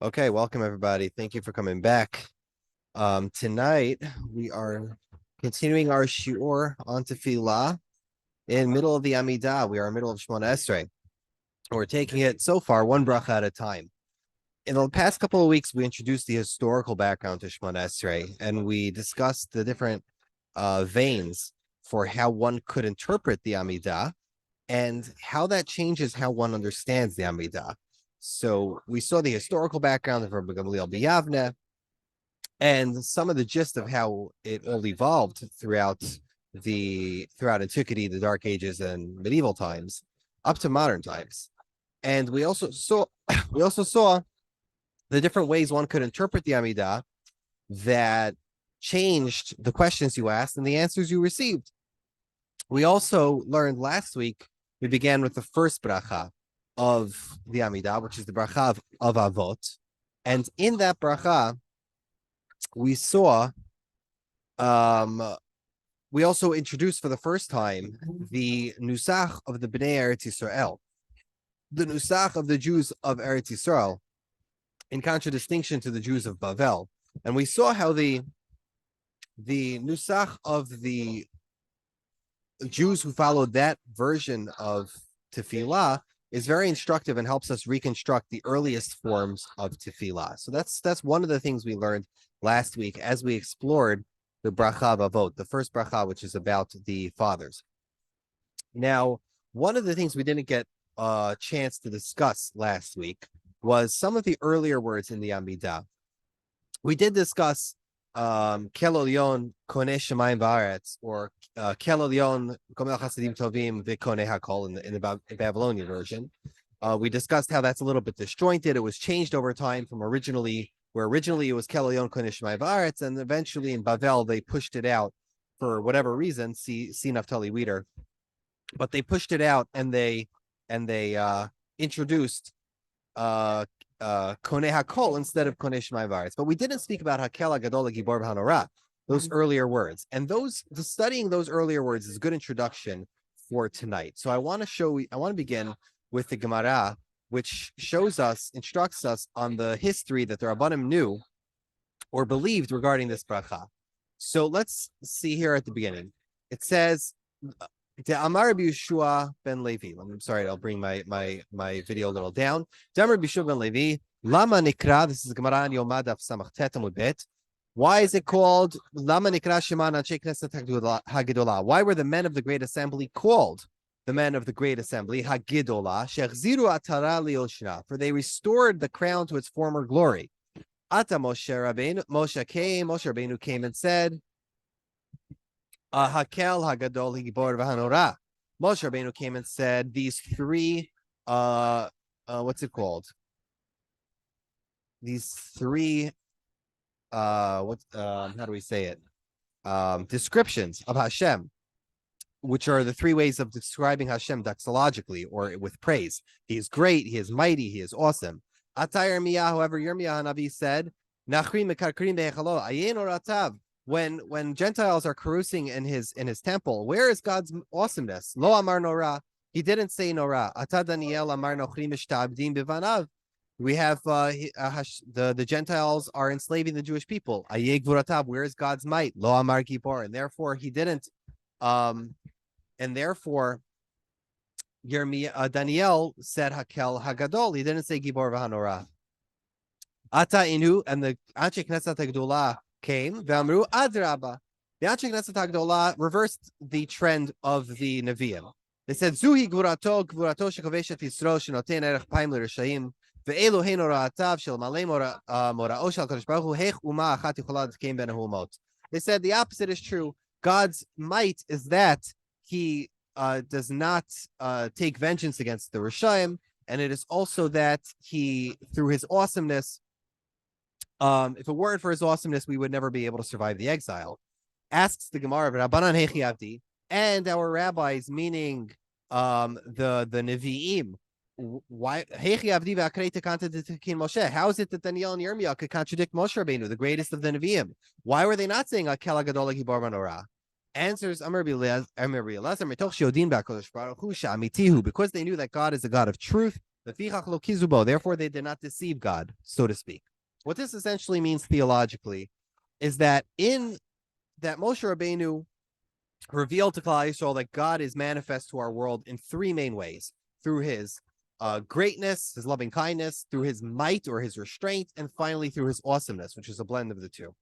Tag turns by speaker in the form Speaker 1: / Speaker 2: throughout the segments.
Speaker 1: Okay, welcome everybody. Thank you for coming back. Tonight we are continuing our shiur on tefillah in middle of the Amidah. We are in the middle of Shemona Esrei. We're taking it so far one bracha at a time. In the past couple of weeks, we introduced the historical background to Shemona Esrei, and we discussed the different veins for how one could interpret the Amidah and how that changes how one understands the Amidah. So we saw the historical background of Rabbi Gamliel B'Yavne and some of the gist of how it all evolved throughout antiquity, the Dark Ages, and medieval times, up to modern times. And we also saw the different ways one could interpret the Amidah that changed the questions you asked and the answers you received. We also learned last week, we began with the first bracha of the Amidah, which is the bracha of Avot. And in that bracha, we saw, we also introduced for the first time the nusach of the Bnei Eretz Yisrael, the nusach of the Jews of Eretz Yisrael, in contradistinction to the Jews of Bavel. And we saw how the nusach of the Jews who followed that version of tefillah is very instructive and helps us reconstruct the earliest forms of tefillah. So that's one of the things we learned last week as we explored the bracha of Avot, the first bracha, which is about the fathers. Now, one of the things we didn't get a chance to discuss last week was some of the earlier words in the Amidah. We did discuss Kel Elyon Koneh Shemayim Va'aretz, or Kel Elyon Gomel Chasadim Tovim V'Koneh Hakol in the Babylonian version. We discussed how that's a little bit disjointed. It was changed over time from originally it was Kel Elyon Koneh Shemayim Va'aretz, and eventually in Bavel they pushed it out for whatever reason. See Naftali Weeder, but they pushed it out and they introduced Koneh Hakol instead of Koneh Shemayim Va'aretz. But we didn't speak about Hakel HaGadol HaGibor V'Hanora, those earlier words. And studying those earlier words is a good introduction for tonight. So I want to begin with the Gemara, which instructs us on the history that the Rabbanim knew or believed regarding this bracha. So let's see here at the beginning. It says, De Amar Rabbi Yeshua ben Levi. I'm sorry, I'll bring my video a little down. De Amar Rabbi Yeshua ben Levi. Lama Nikra. This is Gemara in Yomad Daf Samach Tet Amud Bet. Why is it called Lama Nikra Sheman Anshe Knesset Hagedolah? Why were the men of the Great Assembly called the men of the Great Assembly Hagedolah? Shechziru Atara Lioshna. For they restored the crown to its former glory. Ata Moshe Rabbeinu came and said, Hakel HaGadol HaGibor V'Hanora. Moshe Rabbeinu came and said these three, what's it called? These three, how do we say it? Descriptions of Hashem, which are the three ways of describing Hashem doxologically or with praise. He is great, he is mighty, he is awesome. Atay Yirmiyah, however, Yirmiyah Hanavi said, Nachrim mekarkarim be'echalo, ayin or atav. When Gentiles are carousing in his temple, where is God's awesomeness? Lo amar nora. He didn't say nora. Ata Daniel amar nochrim mishtabdim bivanav. We have the Gentiles are enslaving the Jewish people. Ayeg vuratav. Where is God's might? Lo amar gibor. And therefore he didn't. And therefore, Daniel said Hakel Hagadol. He didn't say gibor v'hanora. Ata inu, and the Anshe Knesset HaGedolah came, V'amru Adraba. The Anshe Knesset HaGedolah reversed the trend of the Nevi'im. They said, Zuhi Gvurato Shekoveshet Yisro Shenoten Erech Paim L'Rishayim Ve'elu Heino Ra'atav Shel Malei Mora'o Shel Kadosh Baruch Hu Hech Uma Achat Yichola T'keim Ben Ha'umot. They said the opposite is true. God's might is that he does not take vengeance against the Rishayim, and it is also that he, through his awesomeness, if it weren't for his awesomeness, we would never be able to survive the exile. Asks the Gemara, Rabbanan Hechi Avdi, and our rabbis, meaning the Nevi'im, why Hechi Avdi v'akrei tekanta d'tekin Moshe? How is it that Daniel and Yirmiyah could contradict Moshe Rabbeinu, the greatest of the Nevi'im? Why were they not saying Akel HaGadol HaGibor V'Hanora? Answers Amar B'Elazar mitoch she'odin b'Hakadosh Baruch Hu she'amitihu, because they knew that God is a God of truth. Therefore, they did not deceive God, so to speak. What this essentially means theologically is that that Moshe Rabbeinu revealed to Klal Yisrael that God is manifest to our world in three main ways: through his greatness, his loving kindness, through his might or his restraint, and finally through his awesomeness, which is a blend of the two.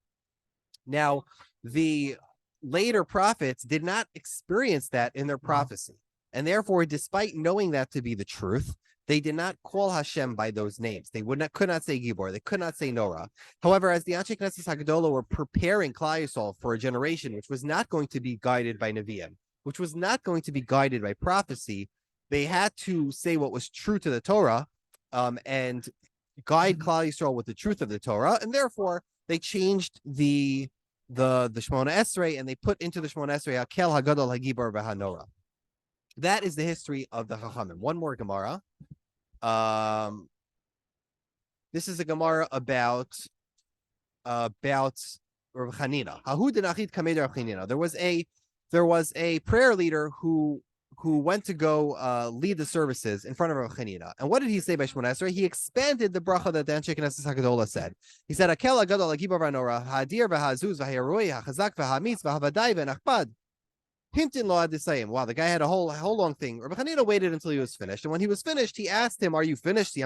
Speaker 1: Now, the later prophets did not experience that in their prophecy, and therefore, despite knowing that to be the truth, they did not call Hashem by those names. They could not say Gibor. They could not say Norah. However, as the Anshe Knesset Hagdolah were preparing Klal Yisrael for a generation which was not going to be guided by Nevi'im, which was not going to be guided by prophecy, they had to say what was true to the Torah, and guide Klal Yisrael with the truth of the Torah, and therefore they changed the Shemona Esrei, and they put into the Shemona Esrei Hakel Hagadol Hagibor v'Hanora. That is the history of the Chachamim. One more Gemara. This is a Gemara about Rav Chanina. Hahu denachit kamei Rav Chanina. There was a prayer leader who went to go lead the services in front of Rav Chanina. And what did he say by Shemona Esrei? He expanded the bracha that the Anshe Knesset Hagdolah said. He said, Hakel hagadol hagibor v'hanora, ha'adir v'ha'azuz v'ha'eroi, ha'chazak v'ha'amitz v'ha'vadai v'nachpad. Hintin lo adisayim. Wow, the guy had a whole long thing. Rabbi Chanina waited until he was finished, and when he was finished, he asked him, "Are you finished? Are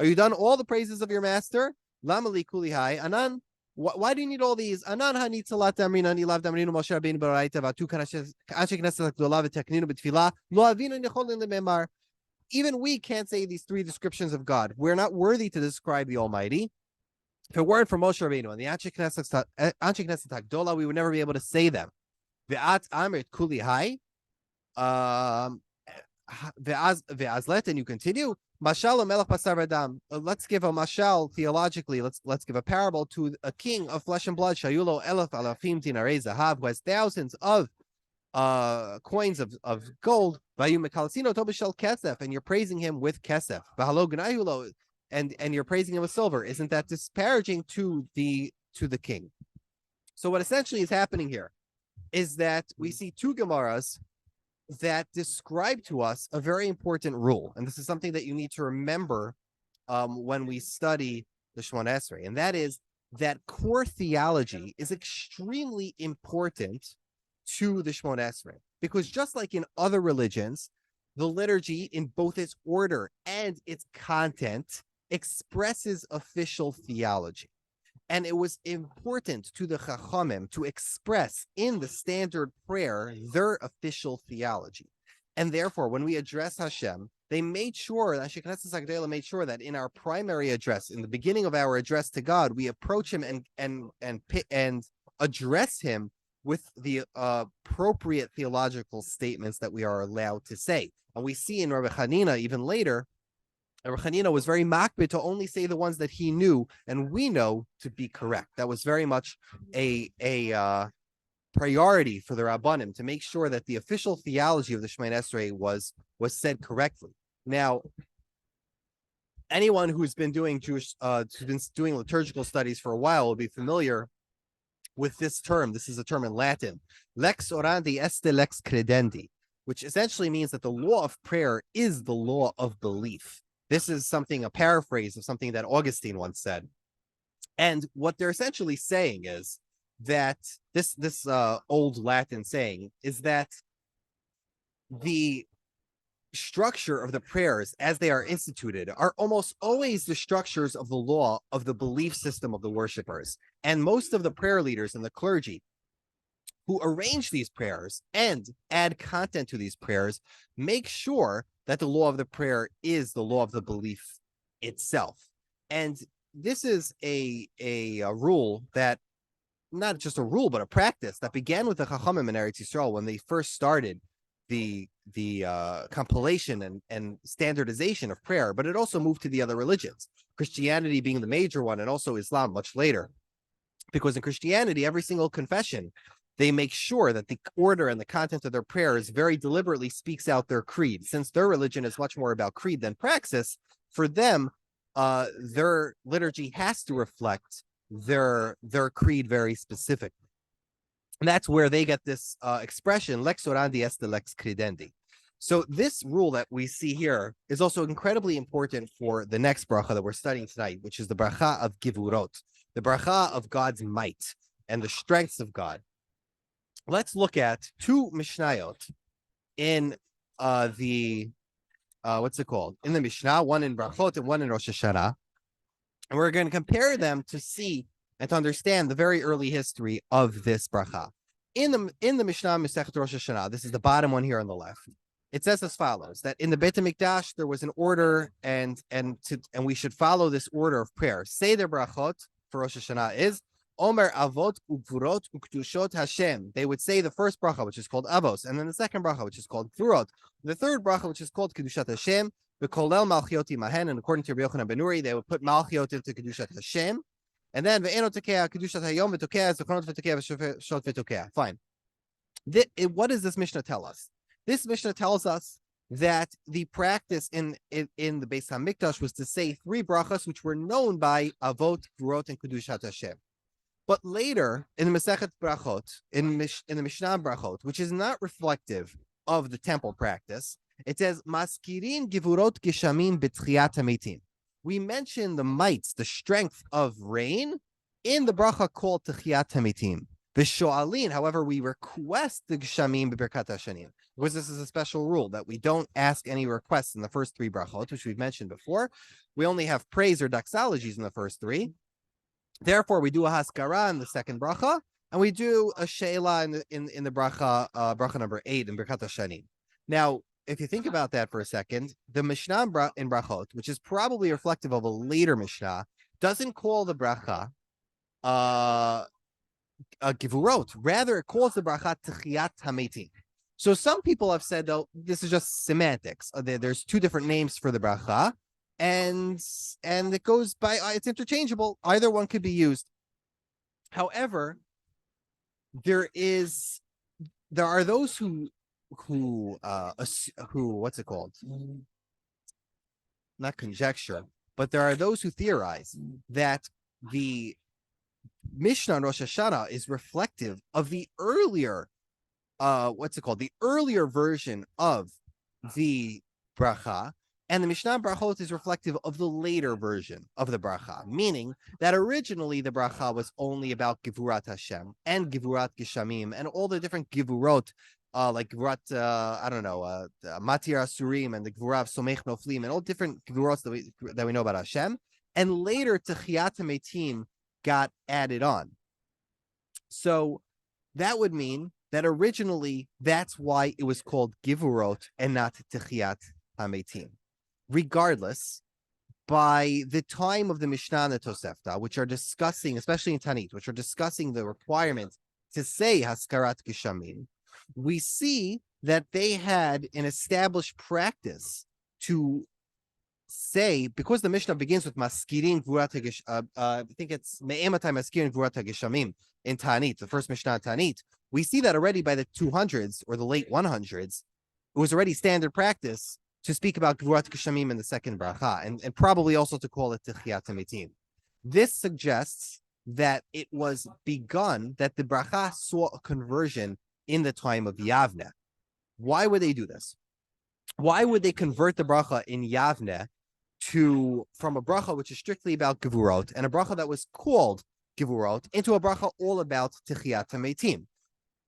Speaker 1: you done all the praises of your master? Lamali kuli hai anan. Why do you need all these? Anan hani tzalat amrina ni lav damrinu Moshe Rabbeinu b'oraita v'atu anshe knesset hagdolah v'tekninu b'tfilah lo avinu necholin lememar. Even we can't say these three descriptions of God. We're not worthy to describe the Almighty. If it weren't for Moshe Rabbeinu and the Anshe Knesset Hagdolah, we would never be able to say them. Ve'at amrit kuli hai, ve'azlet, and you continue. Mashal melech basar v'dam. Let's give a mashal theologically. Let's give a parable to a king of flesh and blood. Shayulo elef alafim dinarei zahav, who has thousands of coins of gold. Vayu mekalasino to b'shel kesef, and you're praising him with kesef. V'halo g'nayulo, and you're praising him with silver. Isn't that disparaging to the king? So what essentially is happening here is that we see two Gemaras that describe to us a very important rule. And this is something that you need to remember when we study the Shemona Esrei. And that is that core theology is extremely important to the Shemona Esrei. Because just like in other religions, the liturgy in both its order and its content expresses official theology. And it was important to the Chachamim to express in the standard prayer their official theology. And therefore, when we address Hashem, they made sure, Anshe Knesset Hagdolah made sure that in our primary address, in the beginning of our address to God, we approach him and address him with the appropriate theological statements that we are allowed to say. And we see in Rabbi Chanina even later, Rabbi Chanina was very makbid to only say the ones that he knew and we know to be correct. That was very much a priority for the Rabbanim to make sure that the official theology of the Shemona Esrei was said correctly. Now, anyone who's been doing liturgical studies for a while will be familiar with this term. This is a term in Latin, lex orandi est lex credendi, which essentially means that the law of prayer is the law of belief. This is a paraphrase of something that Augustine once said. And what they're essentially saying is that this old Latin saying is that the structure of the prayers as they are instituted are almost always the structures of the law of the belief system of the worshipers. And most of the prayer leaders and the clergy who arrange these prayers and add content to these prayers make sure that the law of the prayer is the law of the belief itself. And this is a rule that, not just a rule, but a practice that began with the Chachamim in Eretz Yisrael when they first started the compilation and standardization of prayer, but it also moved to the other religions, Christianity being the major one, and also Islam much later. Because in Christianity, every single confession, they make sure that the order and the content of their prayers very deliberately speaks out their creed. Since their religion is much more about creed than praxis, for them, their liturgy has to reflect their creed very specifically. And that's where they get this expression, lex orandi est lex credendi. So this rule that we see here is also incredibly important for the next bracha that we're studying tonight, which is the bracha of Gevurot, the bracha of God's might and the strengths of God. Let's look at two Mishnayot in the what's it called? In the Mishnah, one in Brachot and one in Rosh Hashanah. And we're going to compare them to see and to understand the very early history of this bracha. In the Mishnah Masechet Rosh Hashanah, this is the bottom one here on the left. It says as follows: that in the Beit HaMikdash there was an order, and we should follow this order of prayer. Say the brachot for Rosh Hashanah is Omer Avot Ugvurot Uktushot Hashem. They would say the first bracha, which is called Avos, and then the second bracha, which is called Gvurot. The third bracha, which is called Kedushat Hashem, V'kolel Malchiot Imahen, and according to Rabbi Yochanan ben Nuri, they would put Malchiot into Kedushat Hashem, and then Ve'eno Tokea Kedushat Hayom V'Tokea Zochronot V'Tokea V'Shot V'Tokea. Fine. What does this Mishnah tell us? This Mishnah tells us that the practice in the Beis HaMikdash was to say three brachas, which were known by Avot, Gvurot, and Kedushat Hashem. But later, in the Masechet Brachot, in the Mishnah Brachot, which is not reflective of the temple practice, it says, Maskirin Gevurot Geshamim B'Tchiyat HaMeitim. We mention the mights, the strength of rain, in the bracha called Tchiyat HaMeitim. V'sho'alin, however, we request the Geshamim B'Birkat HaShanim. Because this is a special rule that we don't ask any requests in the first three brachot, which we've mentioned before. We only have praise or doxologies in the first three. Therefore, we do a haskara in the second bracha, and we do a she'ela in the bracha number 8 in Birkat HaShanim. Now, if you think about that for a second, the Mishnah in brachot, which is probably reflective of a later Mishnah, doesn't call the bracha Gevurot. Rather, it calls the bracha Tchiyat HaMeitim. So some people have said, oh, this is just semantics. There's two different names for the bracha, and it goes by, it's interchangeable. Either one could be used. However, there are those who what's it called? Not conjecture, but there are those who theorize that the Mishnah on Rosh Hashanah is reflective of the earlier the earlier version of the bracha, and the Mishnah Brachot is reflective of the later version of the bracha, meaning that originally the bracha was only about Gevurat Hashem and Gevurat Geshamim and all the different Gevurot, like Gevurat, Matir Asurim and the Gevurat Somech Noflim and all different Gevurot that we know about Hashem, and later Tchiyat HaMeitim got added on. So that would mean that originally that's why it was called Gevurot and not Tchiyat HaMeitim. Regardless, by the time of the Mishnah and the Tosefta, which are discussing, especially in Tanit, which are discussing the requirement to say Haskarat Geshamim, we see that they had an established practice to say, because the Mishnah begins with Maskirin Gvurat I think it's Me'ematai Maskirin Gvurat HaGeshamim in Tanit, the first Mishnah in Tanit, we see that already by the 200s or the late 100s, it was already standard practice to speak about Gvurat Geshamim in the second bracha, and probably also to call it Tchiyat HaMeitim. This suggests that it was begun, that the bracha saw a conversion in the time of Yavne. Why would they do this? Why would they convert the bracha in Yavne from a bracha which is strictly about Gevurot and a bracha that was called Gevurot into a bracha all about Tchiyat HaMeitim?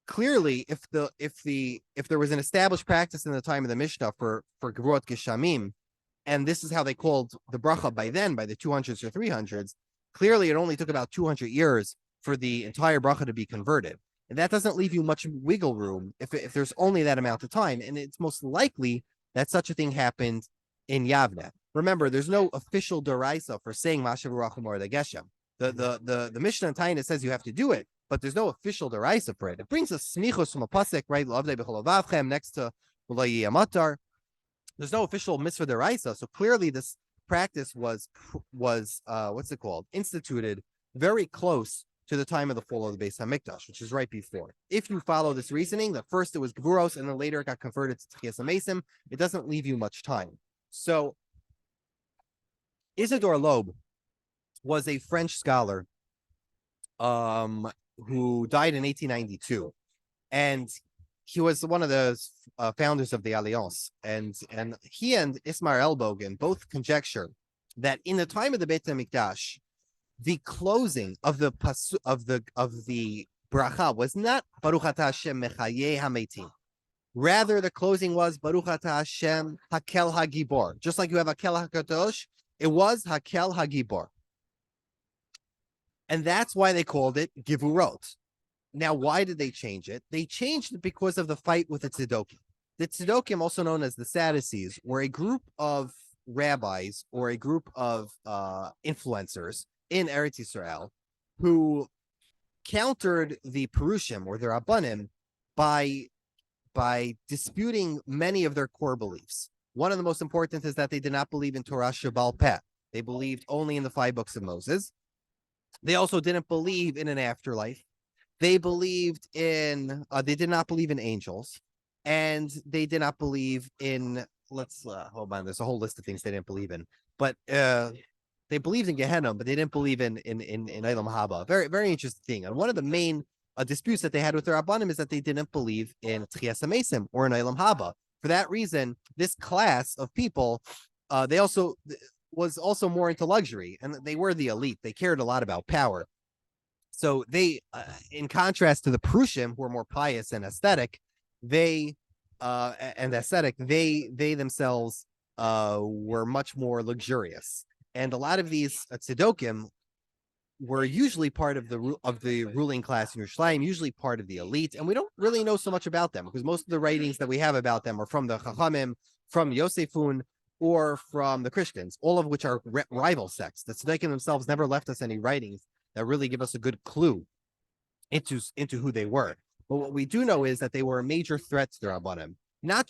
Speaker 1: Clearly, if there was an established practice in the time of the Mishnah for Gevurot Geshamim, and this is how they called the bracha by then, by the 200s or 300s, clearly it only took about 200 years for the entire bracha to be converted. And that doesn't leave you much wiggle room if there's only that amount of time. And it's most likely that such a thing happened in Yavne. Remember, there's no official deraisa for saying Mashav Rachum or the Geshem. The Mishnah in Taina says you have to do it, but there's no official deraisa for it. It brings us smichos from a pasuk, right? Next to Matar. There's no official mitzvah deraisa, so clearly this practice was instituted very close to the time of the fall of the Beis HaMikdash, which is right before. If you follow this reasoning, that first it was Gevuros and then later it got converted to Tchiyas HaMeisim, it doesn't leave you much time. So Isidore Loeb was a French scholar who died in 1892, and he was one of the founders of the Alliance, and he and Ismail Bogan both conjecture that in the time of the Beit HaMikdash, the closing of the bracha was not Baruch Atah Hashem Mechayeh HaMeitim. Rather, the closing was Baruch Atah Hashem Hakel HaGibor. Just like you have Hakel HaKadosh, it was Hakel HaGibor. And that's why they called it Gevurot. Now, why did they change it? They changed it because of the fight with the Tzedokim. The Tzedokim, also known as the Sadducees, were a group of rabbis or a group of influencers in Eretz Yisrael who countered the Perushim or the Rabbanim by disputing many of their core beliefs. One of the most important is that they did not believe in Torah Shebal Peh. They believed only in the 5 books of Moses. They also didn't believe in an afterlife. They believed in, they did not believe in angels, and they did not believe in, hold on, there's a whole list of things they didn't believe in, but they believed in Gehenna, but they didn't believe in Olam Haba. Very, very interesting thing. And one of the main disputes that they had with their Rabbanim is that they didn't believe in Tchias HaMesim or in Olam Haba. For that reason, this class of people, they also was also more into luxury, and they were the elite. They cared a lot about power. So they, in contrast to the Perushim, who are more pious and aesthetic, they themselves were much more luxurious. And a lot of these Tzedokim were usually part of the ruling class in Yerushalayim, usually part of the elite, and we don't really know so much about them because most of the writings that we have about them are from the Chachamim, from Yosefun, or from the Christians, all of which are rival sects. The Tzedekah themselves never left us any writings that really give us a good clue into who they were. But what we do know is that they were a major threat to the Rabbanim, not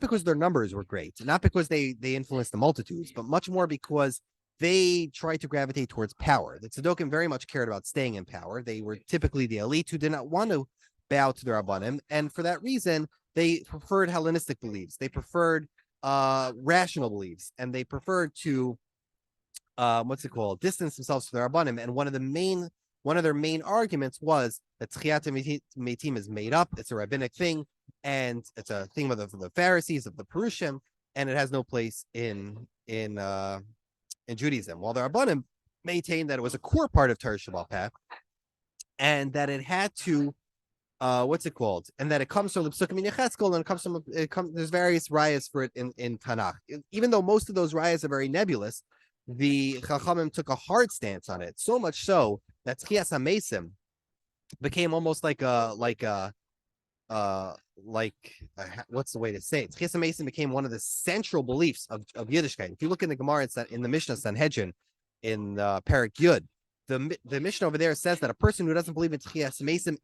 Speaker 1: because their numbers were great, not because they influenced the multitudes, but much more because they tried to gravitate towards power. The Tzedekah very much cared about staying in power. They were typically the elite who did not want to bow to the Rabbanim, and for that reason, they preferred Hellenistic beliefs. They preferred rational beliefs, and they preferred to distance themselves from the Rabbanim. And one of their main arguments was that Tchiat Meitim is made up. It's a rabbinic thing, and it's a thing of the Pharisees, of the Perushim, and it has no place in Judaism. While the Rabbanim maintained that it was a core part of Torah Shebal Peh, and that it had to and that it comes from the Psukim in Yechezkel, and there's various rayas for it in Tanakh. Even though most of those rayas are very nebulous, the Chachamim took a hard stance on it, so much so that Tchias HaMesim became almost like what's the way to say it? Tchias HaMesim became one of the central beliefs of Yiddishkeit. If you look in the Gemara, it's in the Mishnah Sanhedrin in Perek Yud, the Mishnah over there says that a person who doesn't believe in Tchias HaMesim,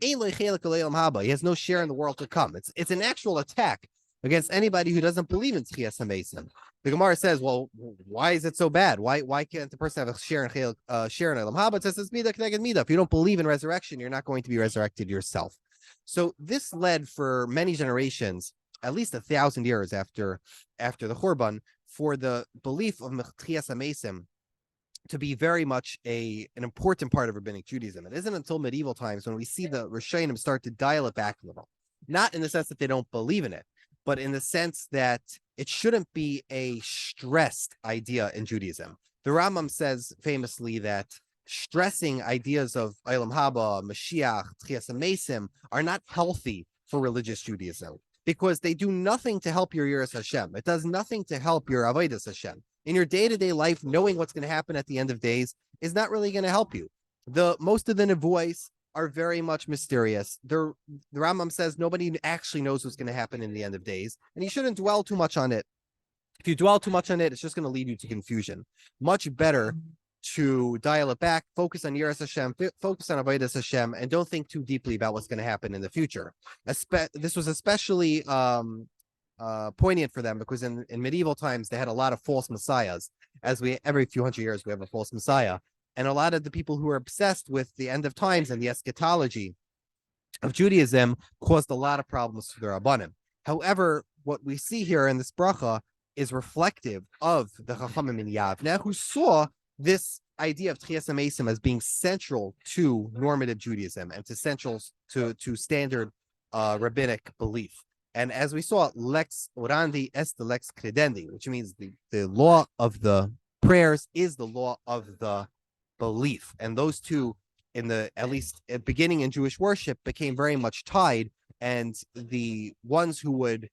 Speaker 1: he has no share in the world to come. It's an actual attack against anybody who doesn't believe in Tchias HaMesim. The Gemara says, well, why is it so bad? Why can't the person have a share in Olam Haba? It says it's Midah K'neged Midah. If you don't believe in resurrection, you're not going to be resurrected yourself. So this led for many generations, at least 1,000 years after the Churban, for the belief of Tchias HaMesim to be very much an important part of Rabbinic Judaism. It isn't until medieval times when we see the Rishonim start to dial it back a little. Not in the sense that they don't believe in it, but in the sense that it shouldn't be a stressed idea in Judaism. The Rambam says famously that stressing ideas of Olam Haba, Mashiach, Tchias HaMesim are not healthy for religious Judaism because they do nothing to help your Yiras Hashem. It does nothing to help your Avodas Hashem. In your day-to-day life, knowing what's going to happen at the end of days is not really going to help you. Most of the nevuos are very much mysterious. The Rambam says nobody actually knows what's going to happen in the end of days, and you shouldn't dwell too much on it. If you dwell too much on it, it's just going to lead you to confusion. Much better to dial it back, focus on Yiras Hashem, focus on Avodas Hashem, and don't think too deeply about what's going to happen in the future. This was especially poignant for them because in medieval times they had a lot of false messiahs. Every few hundred years we have a false messiah, and a lot of the people who are obsessed with the end of times and the eschatology of Judaism caused a lot of problems to the Rabbanim. However, what we see here in this bracha is reflective of the Chachamim in Yavneh, who saw this idea of Tchias HaMesim as being central to normative Judaism and central to standard rabbinic belief. And as we saw, lex orandi est lex credendi, which means the law of the prayers is the law of the belief. And those two, at least beginning in Jewish worship, became very much tied. And the ones who would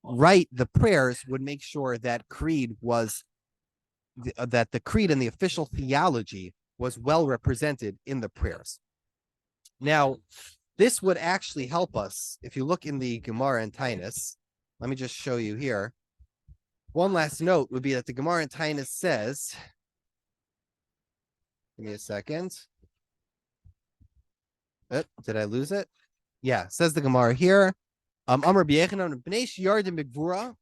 Speaker 1: write the prayers would make sure that creed was that the creed and the official theology was well represented in the prayers. Now, this would actually help us if you look in the Gemara and Tainus. Let me just show you here. One last note would be that the Gemara and Tainus says, give me a second. Did I lose it? Yeah, says the Gemara here. Amr b'yechanan b'nei shiyardin b'gvura.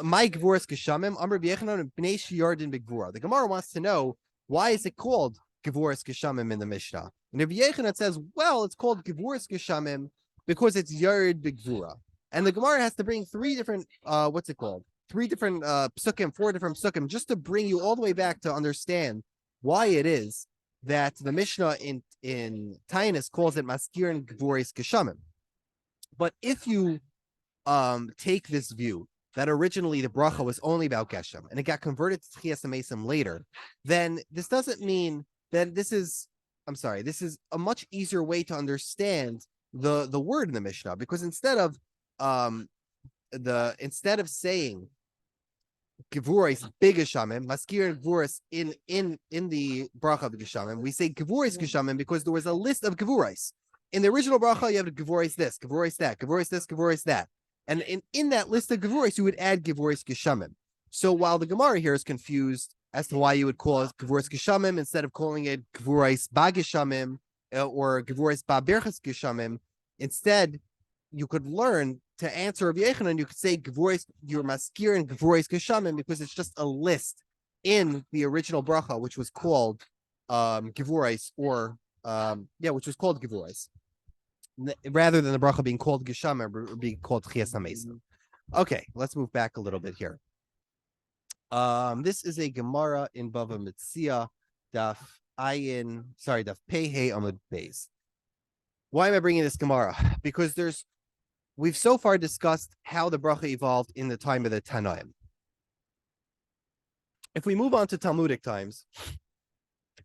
Speaker 1: My gvuras geshamim. Amr b'yechanan b'nei shiyardin b'gvura. The Gemara wants to know, why is it called Gevurot geshamim in the Mishnah? And Rabbi Yechanan says, well, it's called Gevurot geshamim because it's Yard B'Gvura. And the Gemara has to bring three different, three different psukim, four different psukim, just to bring you all the way back to understand why it is that the Mishnah in Tainus calls it Maskir and Gevurot geshamim. But if you take this view that originally the bracha was only about Geshem and it got converted to Tchias HaMesim later, then this doesn't mean that this is a much easier way to understand the word in the Mishnah, because instead of saying Gevuros big Geshamim, Maskir and Gevuros in the bracha of Geshamim, we say Gevuros Geshamim because there was a list of Gevuros. In the original bracha, you have Gevuros this, Gevuros that, Gevuros this, Gevuros that. And in that list of Gevuros, you would add Gevuros Geshamim. So while the Gemara here is confused as to why you would call it Gevuros Geshamim instead of calling it Gevuros Ba Geshamim or Gevuros Ba Berachas Geshamim, instead, you could learn to answer Rabbi Yechanan, you could say Gevuros, your Maskir and Gevuros Geshamim, because it's just a list in the original bracha, which was called Gevuros, which was called Gevuros, rather than the bracha being called Geshamim or being called Tchias HaMesim. Okay, let's move back a little bit here. This is a Gemara in Bava Metzia, Daf Pei Hey Amud Beis. Why am I bringing this Gemara? Because we've so far discussed how the bracha evolved in the time of the Tanaim. If we move on to Talmudic times,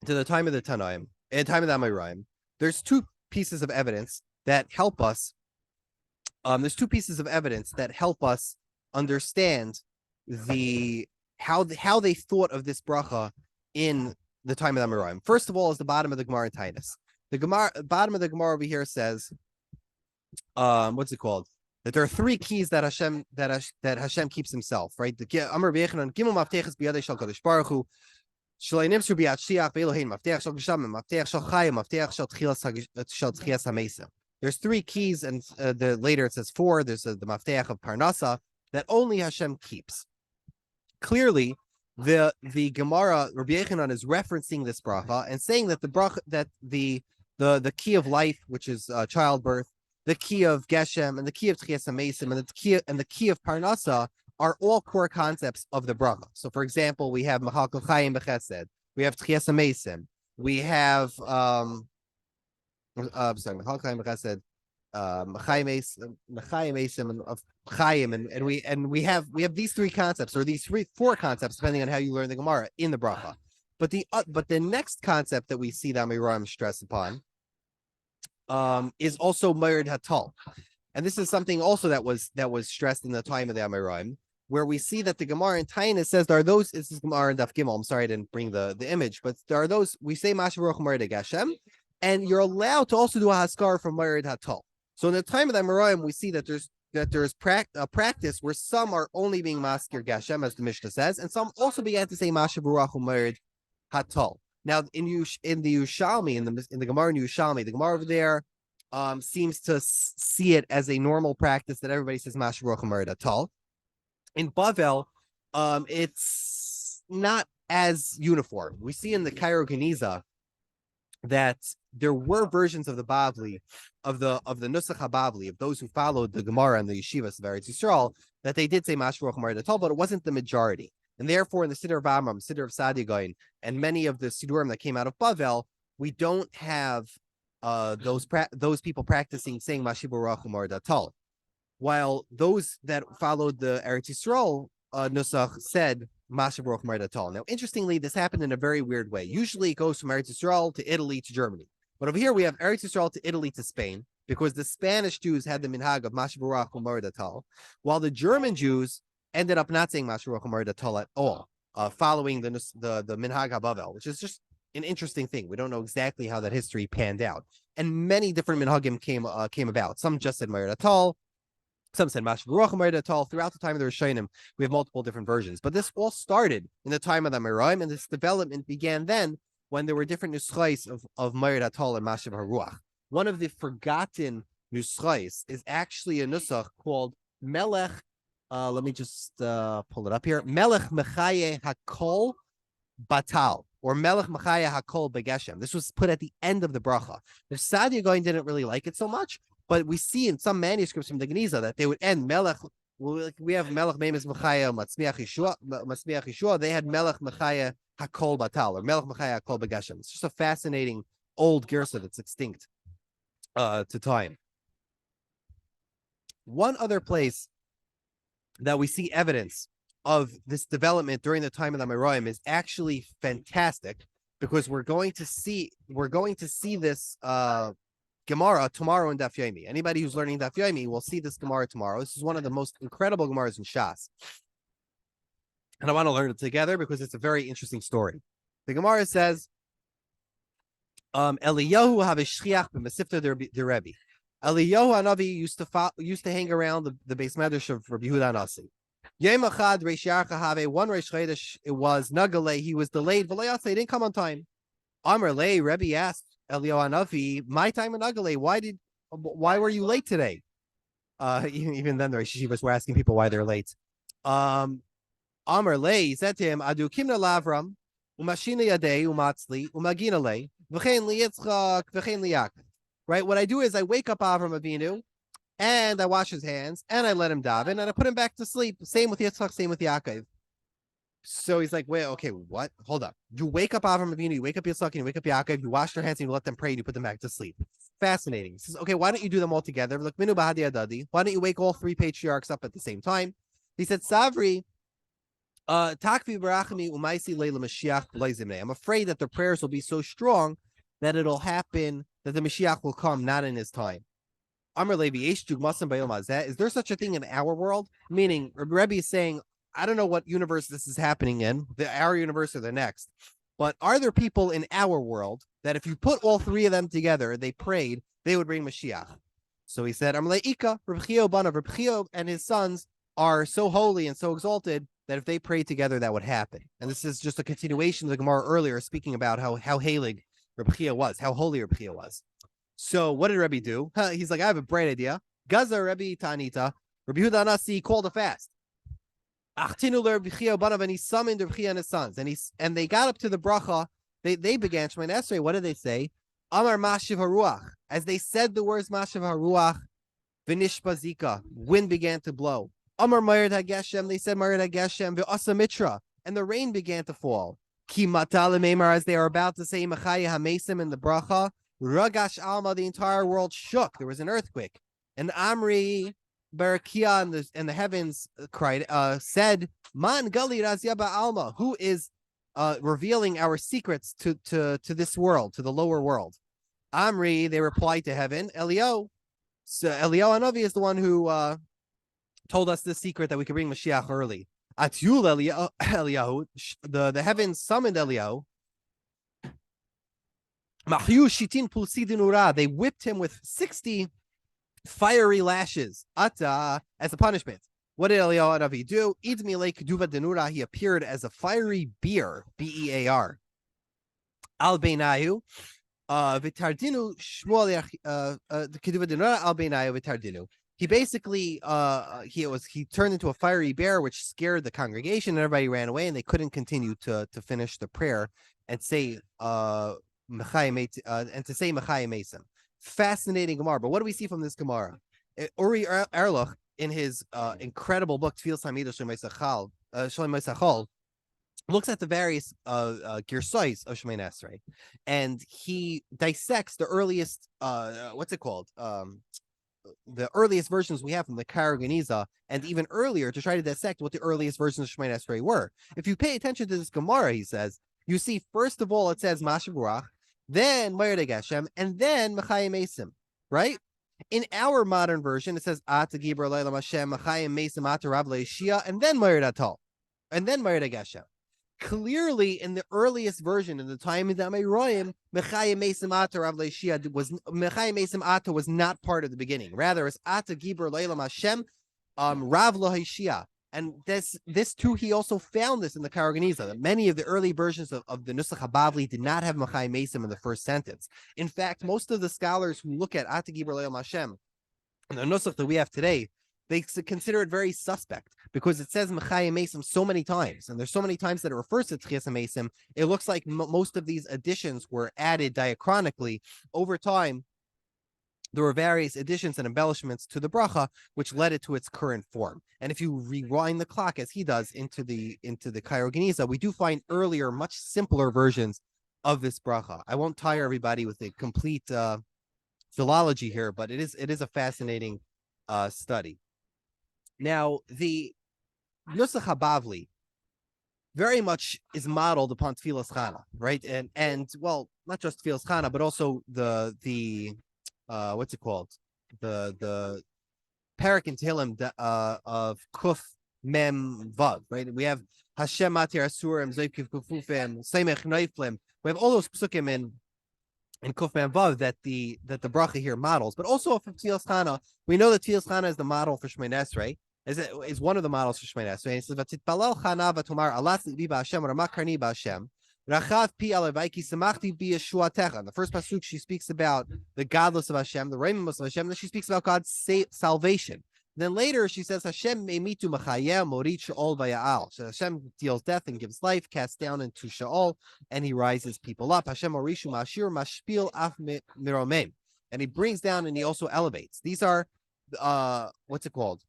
Speaker 1: to the time of the Tanaim, and time of the Amoraim, there's two pieces of evidence that help us. There's two pieces of evidence that help us understand how they thought of this bracha in the time of the Amoraim. First of all, is the bottom of the Gemara in Tainus. The bottom of the Gemara over here says, what's it called? That there are three keys that Hashem keeps himself, right? The Amar B'Yechanan Gimel Mafteches B'Yadei Shel Kadosh Baruch Hu, Shalei Nimtzu B'Yad Shiach B'Elohein, Maftech Shel Geshamim, Maftech Shel Chayim, Maftech Shel Tchias HaMesim. There's three keys, and later it says four. There's the Maftech of Parnasa that only Hashem keeps. Clearly, the Gemara Rabbi Yechanan is referencing this bracha and saying that the bracha, that the key of life, which is childbirth, the key of Geshem, and the key of Tchias HaMesim, and the key of Parnasa are all core concepts of the bracha. So, for example, we have Machal Chayim B'Chesed, we have Tchias HaMesim, we have Machal Chayim B'Chesed, Mechayim Esim of Chayim, and we have these three concepts, or these four concepts, depending on how you learn the Gemara in the bracha. But the next concept that we see that Amidah stress upon is also Mered Hatal, and this is something also that was stressed in the time of the Amidah, where we see that the Gemara in Tainus says there are those. This is Gemara in Daf Gimel. I'm sorry I didn't bring the image, but there are those. We say Mashav Mered Gashem, and you're allowed to also do a Haskar from Mered Hatal. So in the time of the Amoraim, we see that there's a practice where some are only being maskir Gashem, as the Mishnah says, and some also began to say Mashav Baruch Hu Mered Hatal. Now in the Yerushalmi, in the Gemara in Yerushalmi, the Gemara over there seems to see it as a normal practice that everybody says Mashav Baruch Hu Mered Hatal. In Bavel, it's not as uniform. We see in the Cairo Geniza that there were versions of the Bavli, of the Nusach HaBavli, of those who followed the Gemara and the Yeshivas of Eretz Yisrael, that they did say Mashav Baruch Hu Mered Hatal, but it wasn't the majority. And therefore, in the Siddur of Amram, Siddur of Sadigain, and many of the Siddurim that came out of Bavel, we don't have those people practicing saying Mashiach Baruch Hu Datal, while those that followed the Eretz Yisrael nusach said Mashiach Baruch Hu Datal. Now, interestingly, this happened in a very weird way. Usually, it goes from Eretz Yisrael to Italy to Germany, but over here we have Eretz Yisrael to Italy to Spain, because the Spanish Jews had the minhag of Mashiach Baruch Hu Datal, while the German Jews ended up not saying Mashiach Baruch Hu Datal at all, following the minhag habavel, which is just an interesting thing. We don't know exactly how that history panned out, and many different minhagim came about. Some just said Meir Datal, some said Mashiach Baruch Hu Meir Datal. Throughout the time of the Rishonim, we have multiple different versions, but this all started in the time of the Amoraim, and this development began then when there were different nuschais of Meir Datal and Mashiach Haruach. One of the forgotten nuschais is actually a nusach called Melech. Let me just pull it up here. Melech Mechaye Hakol Batal, or Melech Mechaye Hakol Begeshem. This was put at the end of the bracha. The Sadia Goin didn't really like it so much, but we see in some manuscripts from the Geniza that they would end Melech. We have Melech Memes Mechaye Matzmiach Yeshua. They had Melech Mechaye Hakol Batal, or Melech Mechaye Hakol Begeshem. It's just a fascinating old girsa that's extinct to time. One other place that we see evidence of this development during the time of the Amoraim is actually fantastic, because we're going to see this Gemara tomorrow in Daf Yomi. Anybody who's learning Daf Yomi will see this Gemara tomorrow. This is one of the most incredible Gemaras in Shas, and I want to learn it together because it's a very interesting story. The Gemara says, Eliyahu have a shchiach b'masifta de Rebbe. Eliyahu Hanavi used to hang around the base medrash of Rabbi Yehuda Nasi. Yom Echad Reish Yarcha have one Reish Chodesh. It was Nagale. He was delayed. V'layatze, he didn't come on time. Amar Lei, Rebbe asked Eliyahu Hanavi, my time in Nagale. Why were you late today? Even then, the Reish Yeshivas were asking people why they're late. Amar Lei, he said to him, Adu Kimna Lavram, Umashina Yadei, Umatzli, Umagina Lei, V'chein Liyitzchak, V'chein Liyak. Right? What I do is I wake up Avram Avinu, and I wash his hands, and I let him daven, and I put him back to sleep. Same with Yitzchak, same with Yaakov. So he's like, wait, okay, what? Hold up. You wake up Avram Avinu, you wake up Yitzchak, and you wake up Yaakov, you wash their hands, and you let them pray, and you put them back to sleep. Fascinating. He says, okay, why don't you do them all together? Look, Minu Bahadi Adadi. Why don't you wake all three patriarchs up at the same time? He said, Savri, Takvi Barachami Umaisi Leila Mashiach Leizimne. I'm afraid that the prayers will be so strong that it'll happen, that the Mashiach will come not in his time. Amar Levi, is there such a thing in our world? Meaning, Rebbe is saying, I don't know what universe this is happening in, our universe or the next, but are there people in our world that if you put all three of them together, they prayed, they would bring Mashiach? So he said, Amar Leika, Reb Chio Banav, Reb Chio and his sons are so holy and so exalted that if they prayed together, that would happen. And this is just a continuation of the Gemara earlier, speaking about how halig Reb Chia was, how holy Reb Chia was. So what did Rebbe do? He's like, I have a bright idea. Gaza Rebbe Tanita. Rabbi Yehuda Nasi called a fast. Achtinu Rebbe Chia Banav, and he summoned Reb Chia and his sons. And they got up to the bracha. They began Shemay Esrei. What did they say? Amar Mashiv Haruach. As they said the words Mashiv Haruach, V'nishpa Zika, wind began to blow. Amar Meir HaGeshem, they said Meir HaGeshem, V'asa Mitra, and the rain began to fall. Ki Matale Meimar, as they are about to say Mechaya HaMesim in the bracha, Ragash Alma, the entire world shook. There was an earthquake. And Amri Beracha and the heavens cried, said, Man Gali Razyaba Alma, who is revealing our secrets to this world, to the lower world? Amri, they replied to heaven, Elio. So Elio Hanavi is the one who told us this secret that we could bring Mashiach early. Atyul Eliyahu, the heavens summoned Eliyahu. They whipped him with 60 fiery lashes as a punishment. What did Eliyahu Hanavi do? He appeared as a fiery bear, B-E-A-R. Al Beinayu, Vitardinu Shmuel Al Beinayu Vitardinu. He basically he turned into a fiery bear, which scared the congregation, and everybody ran away, and they couldn't continue to finish the prayer and say Mechayim Mesim. Fascinating Gemara. But what do we see from this Gemara? Uri Erloch, in his incredible book Tfilas Amidah Shalom Yisachol, looks at the various girsais of Shemoneh Esrei, and he dissects the earliest what's it called? The earliest versions we have from the Karageniza, and even earlier, to try to dissect what the earliest versions of Shemoneh Esrei were. If you pay attention to this Gemara, he says, you see, first of all, it says Masha Barach, then Mayr Geshem, and then Mechayim Mesim, right? In our modern version, it says Ata Gibor Leilam Hashem, Mechayim Mesim Ata Rav Leishia, and then Mayr Atal, and then Mayr Geshem. Clearly, in the earliest version, in the time of the Amayroim, Mechayim Mesim Ata Rav Leishia was Mechayim Mesim Ata was not part of the beginning. Rather, it's Ata Gibor Leilam Hashem, Rav Leishia. And this too, he also found this in the Karageniza, that many of the early versions of the Nusach HaBavli did not have Mechayim Mesim in the first sentence. In fact, most of the scholars who look at Ata Gibor Leilam Hashem, and the Nusach that we have today, they consider it very suspect because it says Mechayim Mesim so many times, and there's so many times that it refers to Tchias Mesim. It looks like most of these additions were added diachronically over time. There were various additions and embellishments to the bracha, which led it to its current form. And if you rewind the clock, as he does, into the Karageniza, we do find earlier, much simpler versions of this bracha. I won't tire everybody with a complete philology here, but it is a fascinating study. Now, the Nusach HaBavli very much is modeled upon Tfilas Chana, right? And well, not just Tfilas Chana, but also the what's it called? The Parak and Tehillim of Kuf Mem Vav, right? We have Hashem Matir Asurim, Zoikiv Kufufim, Seimech Neiflim. We have all those psukim in Kuf Mem Vav that the bracha here models, but also from Tfilas Chana, we know that Tfilas Chana is the model for Shemoneh Esrei. Is one of the models for Shemoneh Esrei. It says, "Vatitpalel Chana v'tomar alat libi b'Hashem Ramak Karni b'Hashem Rachav pi alevaiki samachti b'Yeshuatecha." In the first pasuk, she speaks about the godless of Hashem, the Reimos of Hashem. Then she speaks about God's salvation. Then later she says, "Hashem meimitu machayeh morit sheol v'ya'al." So Hashem deals death and gives life, casts down into Sheol, and he rises people up. Hashem morishu mashir mashpil af miromem, and he brings down and he also elevates. These are what's it called?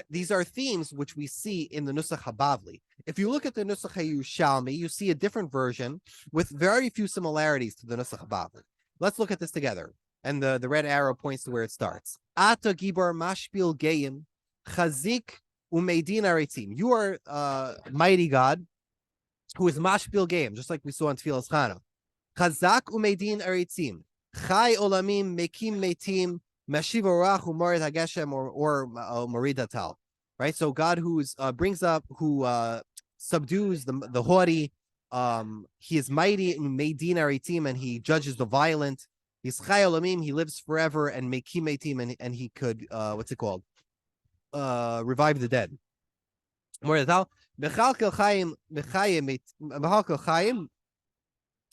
Speaker 1: These are themes which we see in the Nusach HaBavli. If you look at the Nusach HaYushalmi, you see a different version with very few similarities to the Nusach HaBavli. Let's look at this together. And the red arrow points to where it starts. Ata Gibor Mashpil Geyim Chazik Umeidin Aritzim. You are mighty God who is Mashpil Geyim, just like we saw in Tfilas Chana. Chazak Umeidin Aritzim. Chai Olamim Mekim Meitim Meshivorach Umarid Hageshem or Maridatal, right? So God who brings up, who subdues the haughty, he is mighty in Meidin Aritim, and he judges the violent. He's Chai Olamim, he lives forever, and Mekim Meitim, and he could what's it called? Revive the dead. Maridatal Mechalkel Chaim Mechayim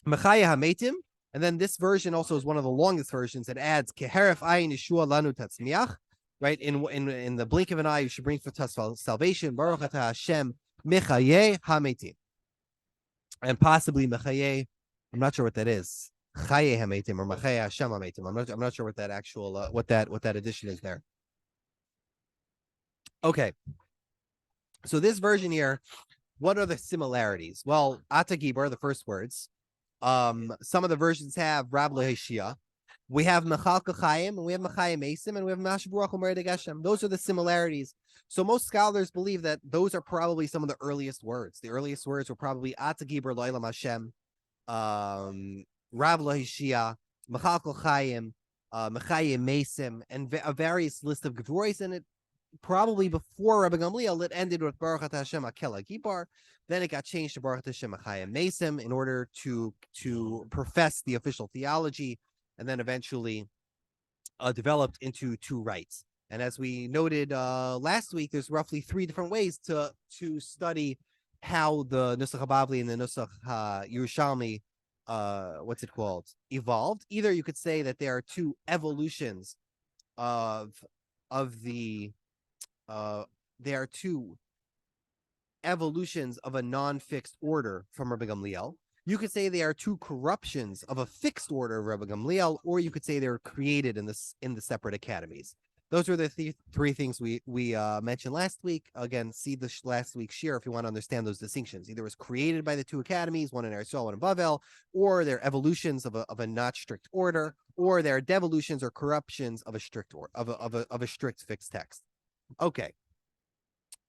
Speaker 1: Hametim. And then this version also is one of the longest versions. It adds Keheref Ayin Yeshua Lanu Tatzmiach, right? In the blink of an eye, you should bring for us salvation. Baruch Atah Hashem Mechaye Hametim, and possibly Mechaye. I'm not sure what that is. Chaye Hametim or Mechaye Hashem Hametim. I'm not sure what that actual what that addition is there. Okay, so this version here, what are the similarities? Well, Ata Gibor, the first words. Some of the versions have Rav Leishia. We have Mechal Kachayim, and we have Mechayim Mesim, and we have Masha Baruch Umered Geshem. Those are the similarities. So most scholars believe that those are probably some of the earliest words. The earliest words were probably Ata Gibor Lo'ilam Hashem, Rav Leishia, Mechal Kachayim, Mechayim Mesim, and a various list of Gevurot, and it probably before Rabbi Gamliel, it ended with Baruch Atah Hashem Akel Gibor. Then it got changed to Baruch Hashem Mechayim Mesim in order to profess the official theology, and then eventually developed into two rites. And as we noted last week, there's roughly 3 different ways to study how the Nusach HaBavli and the Nusach HaYerushalmi what's it called, evolved. Either you could say that there are 2 evolutions of the there are 2 evolutions of a non-fixed order from Rabbi Gamliel. You could say they are 2 corruptions of a fixed order of Rabbi Gamliel, or you could say they're created in the separate academies. Those were the three things we mentioned last week. Again, see the last week's share if you want to understand those distinctions. Either it was created by the two academies, one in Eretz, one in Bavel, or they're evolutions of a not strict order, or they're devolutions or corruptions of a strict of a strict fixed text. Okay.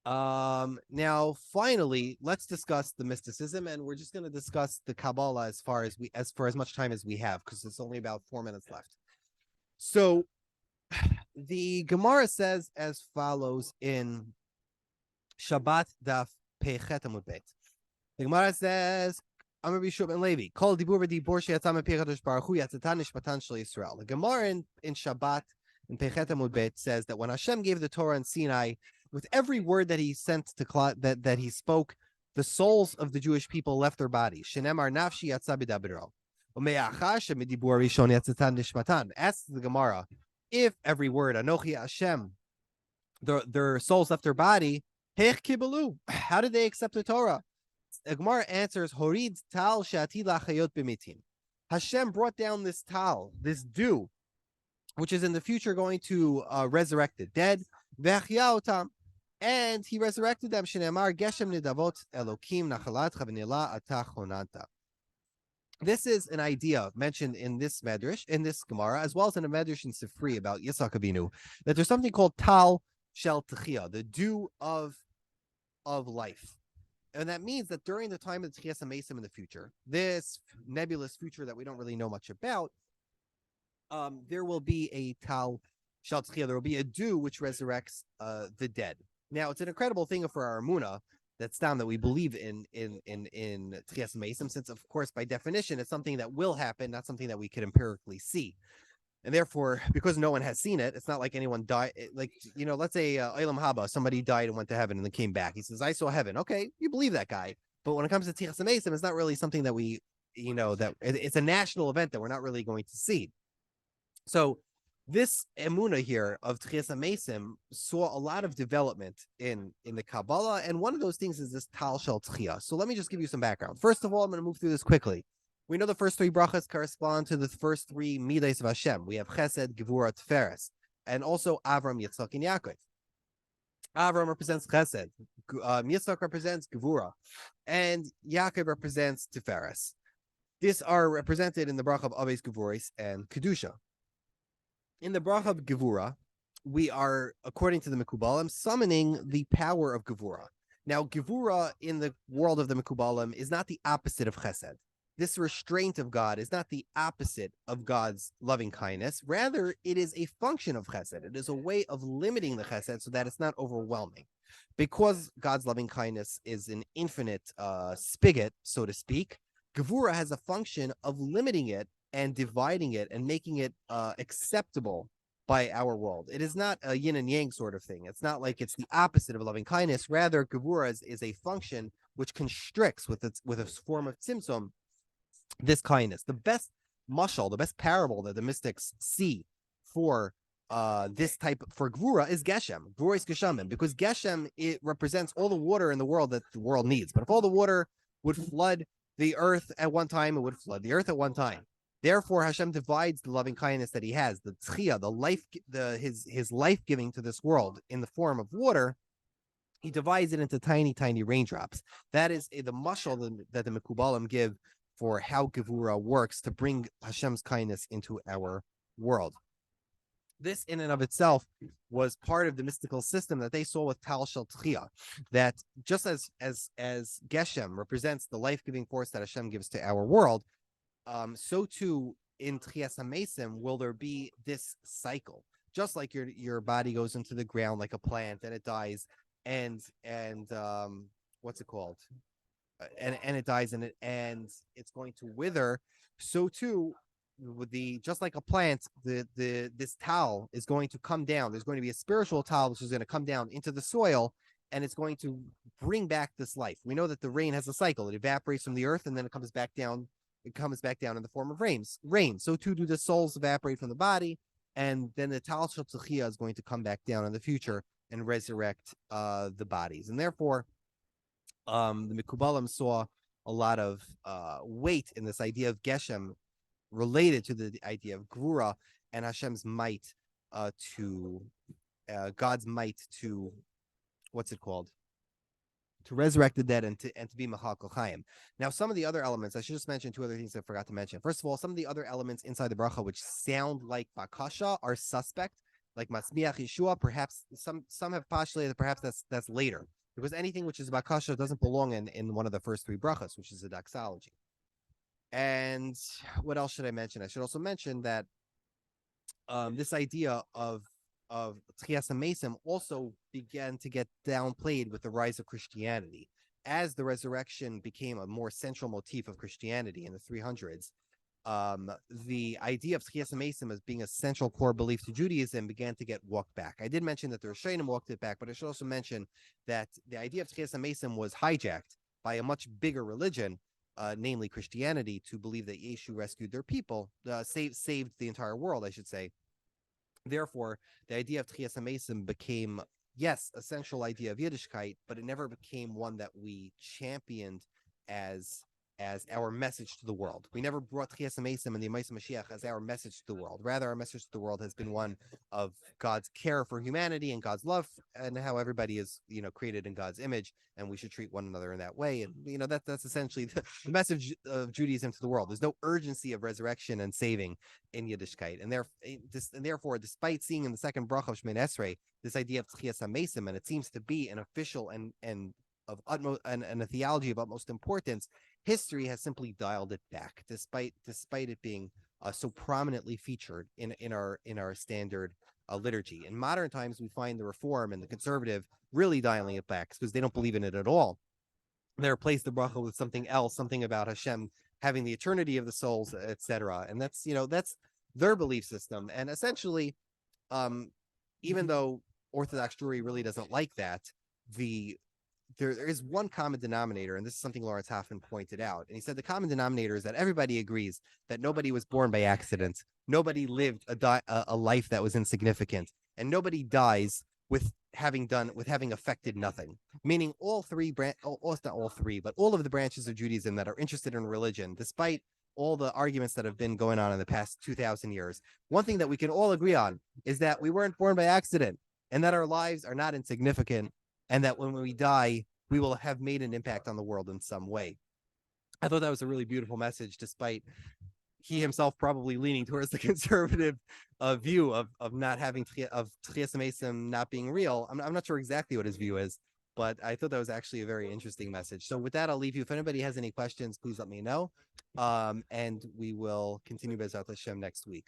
Speaker 1: Now finally, let's discuss the mysticism, and we're just going to discuss the Kabbalah for as much time as we have, because it's only about 4 minutes left. So the Gemara says as follows in Shabbat Daf Pechet Amud Bet. The Gemara says, Amar Bishub and Levi, Kol Dibur Dibur Sheyatam Pechatosh Baruch Hu Yatzatan Nishmatan Shel Yisrael. The Gemara in Shabbat in Pechet Amud Bet says that when Hashem gave the Torah in Sinai, with every word that he sent to that he spoke, the souls of the Jewish people left their bodies. Shenemar nafshi yatsa b'dabero. Asks the Gemara, if every word Anochi Hashem, their souls left their body, how did they accept the Torah? The Gemara answers, Horid tal shati lachayot b'mitim. Hashem brought down this tal, this dew, which is in the future going to resurrect the dead. And he resurrected them. Shenemar geshem nidavot elokim nachalat chavinila atachonanta. This is an idea mentioned in this medrash, in this Gemara, as well as in a medrash in Sifri about Yitzhak Avinu, that there's something called tal shel techia, the dew of life. And that means that during the time of the Tchias HaMeisim in the future, this nebulous future that we don't really know much about, there will be a tal shel techia, there will be a dew which resurrects the dead. Now, it's an incredible thing for our Emunah that's down that we believe in Tchias HaMeisim, since, of course, by definition, it's something that will happen, not something that we can empirically see. And therefore, because no one has seen it, it's not like anyone died. Like, let's say Olam Haba, somebody died and went to heaven and then came back. He says, I saw heaven. Okay, you believe that guy. But when it comes to Tchias HaMeisim, it's not really something that we, that it's a national event that we're not really going to see. So this Emunah here of Tchias HaMeisim saw a lot of development in the Kabbalah, and one of those things is this Tal Shel Tchia. So let me just give you some background. First of all, I'm going to move through this quickly. We know the first three brachas correspond to the first three Midas of Hashem. We have Chesed, Gevurot, Tiferes, and also Avram, Yitzchak, and Yaakov. Avram represents Chesed, Yitzchak represents Gevurah, and Yaakov represents Tiferes. These are represented in the bracha of Aves Gevuros and Kedusha. In the bracha of Gevurah, we are, according to the Mekubalim, summoning the power of Gevurah. Now, Gevurah in the world of the Mekubalim is not the opposite of Chesed. This restraint of God is not the opposite of God's loving kindness. Rather, it is a function of Chesed. It is a way of limiting the Chesed so that it's not overwhelming. Because God's loving kindness is an infinite spigot, so to speak, Gevurah has a function of limiting it and dividing it and making it acceptable by our world. It is not a yin and yang sort of thing. It's not like it's the opposite of loving kindness. Rather, Gevurah is a function which constricts with a form of tzimtzum this kindness. The best mashal, the best parable that the mystics see for this type for Gevurah is Geshem. Gevurah is Geshamim, because Geshem, it represents all the water in the world that the world needs. But if all the water would flood the earth at one time, it would flood the earth at one time. Therefore, Hashem divides the loving kindness that he has, the tchia, the life, his life giving to this world in the form of water. He divides it into tiny, tiny raindrops. That is the mashal that the Mekubalim give for how Gevurah works to bring Hashem's kindness into our world. This, in and of itself, was part of the mystical system that they saw with Tal Shel Tchia, that just as Geshem represents the life-giving force that Hashem gives to our world, so too in Tchias HaMeisim will there be this cycle. Just like your body goes into the ground like a plant and it dies, and what's it called? And it dies and it's going to wither. So too, with just like a plant, this towel is going to come down. There's going to be a spiritual towel which is going to come down into the soil, and it's going to bring back this life. We know that the rain has a cycle. It evaporates from the earth and then it comes back down. It comes back down in the form of rain. So too do the souls evaporate from the body, and then the Tal Shel Tchia is going to come back down in the future and resurrect the bodies. And therefore, the Mekubalim saw a lot of weight in this idea of Geshem related to the idea of Gevurah and Hashem's might God's might to what's it called? To resurrect the dead and to be Machal Chaim. Now, some of the other elements, I should just mention two other things I forgot to mention. First of all, some of the other elements inside the bracha which sound like Bakasha are suspect, like Masmiach Yeshua. Perhaps some have postulated that perhaps that's later, because anything which is Bakasha doesn't belong in one of the first three brachas, which is a doxology. And what else should I mention? I should also mention that this idea of Tchias HaMesim also began to get downplayed with the rise of Christianity. As the resurrection became a more central motif of Christianity in the 300s, the idea of Tchias HaMesim as being a central core belief to Judaism began to get walked back. I did mention that the Rishonim walked it back, but I should also mention that the idea of Tchias HaMesim was hijacked by a much bigger religion, namely Christianity, to believe that Yeshu rescued their people, saved the entire world, I should say. Therefore, the idea of Tchias HaMesim became, yes, a central idea of Yiddishkeit, but it never became one that we championed as our message to the world. We never brought Tchias HaMesim and the Yemais Mashiach as our message to the world. Rather, our message to the world has been one of God's care for humanity and God's love, and how everybody is, created in God's image, and we should treat one another in that way. And that's essentially the message of Judaism to the world. There's no urgency of resurrection and saving in Yiddishkeit, and therefore, despite seeing in the second bracha of Shemoneh Esrei this idea of Tchias HaMesim, and it seems to be an official and of utmost and a theology of utmost importance, history has simply dialed it back, despite it being so prominently featured in our standard liturgy. In modern times, we find the Reform and the Conservative really dialing it back because they don't believe in it at all. They replace the bracha with something else, something about Hashem having the eternity of the souls, etc. And that's their belief system. And essentially, even though Orthodox Jewry really doesn't like that, there is one common denominator, and this is something Lawrence Hoffman pointed out. And he said the common denominator is that everybody agrees that nobody was born by accident, nobody lived a life that was insignificant, and nobody dies with having affected nothing. Meaning all of the branches of Judaism that are interested in religion, despite all the arguments that have been going on in the past 2,000 years, one thing that we can all agree on is that we weren't born by accident, and that our lives are not insignificant, and that when we die, we will have made an impact on the world in some way. I thought that was a really beautiful message, despite he himself probably leaning towards the conservative view of not having Tchias HaMesim not being real. I'm not sure exactly what his view is, but I thought that was actually a very interesting message. So with that, I'll leave you. If anybody has any questions, please let me know. And we will continue Bezrat Hashem next week.